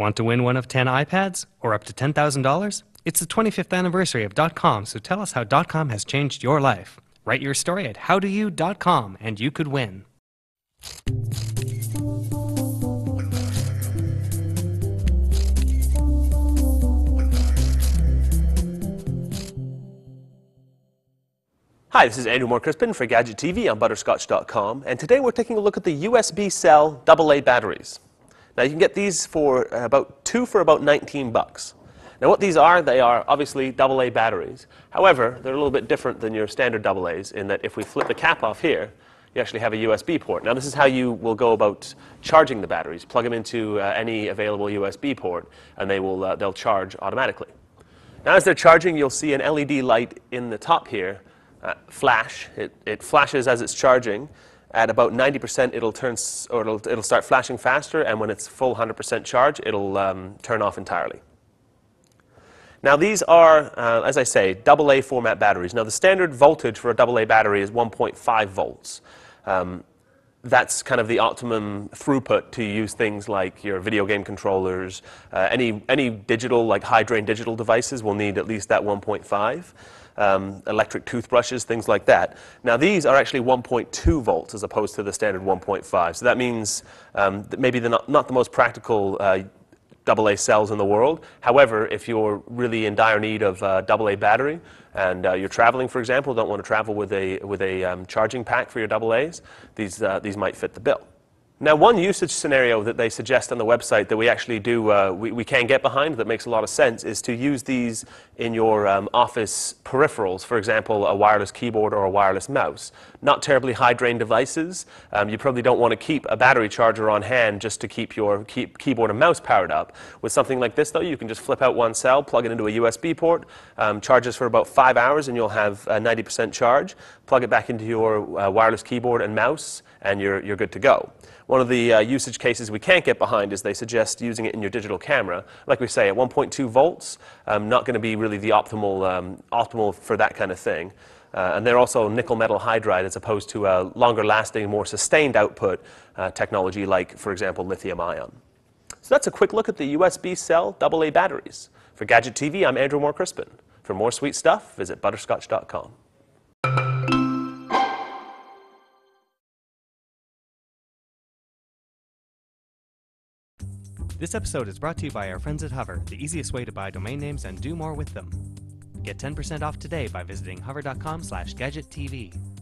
Want to win one of 10 iPads or up to $10,000? It's the 25th anniversary of .com, so tell us how .com has changed your life. Write your story at howdoyou.com and you could win. Hi, this is Andrew Moore-Crispin for Gadget TV on butterscotch.com, and today we're taking a look at the USBCell AA batteries. Now you can get these for two for about 19 bucks. Now what these are, they are obviously AA batteries. However, they're a little bit different than your standard AA's in that if we flip the cap off here, you actually have a USB port. Now this is how you will go about charging the batteries. Plug them into any available USB port and they'll charge automatically. Now as they're charging, you'll see an LED light in the top here flash. It flashes as it's charging. At about 90%, it'll start flashing faster, and when it's full 100% charge, it'll turn off entirely. Now these are, as I say, AA format batteries. Now the standard voltage for a AA battery is 1.5 volts. That's kind of the optimum throughput to use things like your video game controllers. Any digital, like high-drain digital devices will need at least that 1.5. Electric toothbrushes, things like that. Now these are actually 1.2 volts as opposed to the standard 1.5. So that means that maybe they're not the most practical AA cells in the world. However, if you're really in dire need of a AA battery and you're traveling, for example, don't want to travel with a charging pack for your AA's, these might fit the bill. Now, one usage scenario that they suggest on the website that we actually we can get behind that makes a lot of sense is to use these in your office peripherals, for example, a wireless keyboard or a wireless mouse. Not terribly high-drain devices. You probably don't want to keep a battery charger on hand just to keep your keyboard and mouse powered up. With something like this, though, you can just flip out one cell, plug it into a USB port, charges for about 5 hours, and you'll have a 90% charge. Plug it back into your wireless keyboard and mouse, and you're good to go. One of the usage cases we can't get behind is they suggest using it in your digital camera. Like we say, at 1.2 volts, not going to be really the optimal for that kind of thing. And they're also nickel metal hydride as opposed to a longer lasting, more sustained output technology like, for example, lithium ion. So that's a quick look at the USBCell AA batteries. For Gadget TV, I'm Andrew Moore-Crispin. For more sweet stuff, visit butterscotch.com. This episode is brought to you by our friends at Hover, the easiest way to buy domain names and do more with them. Get 10% off today by visiting hover.com/gadgettv.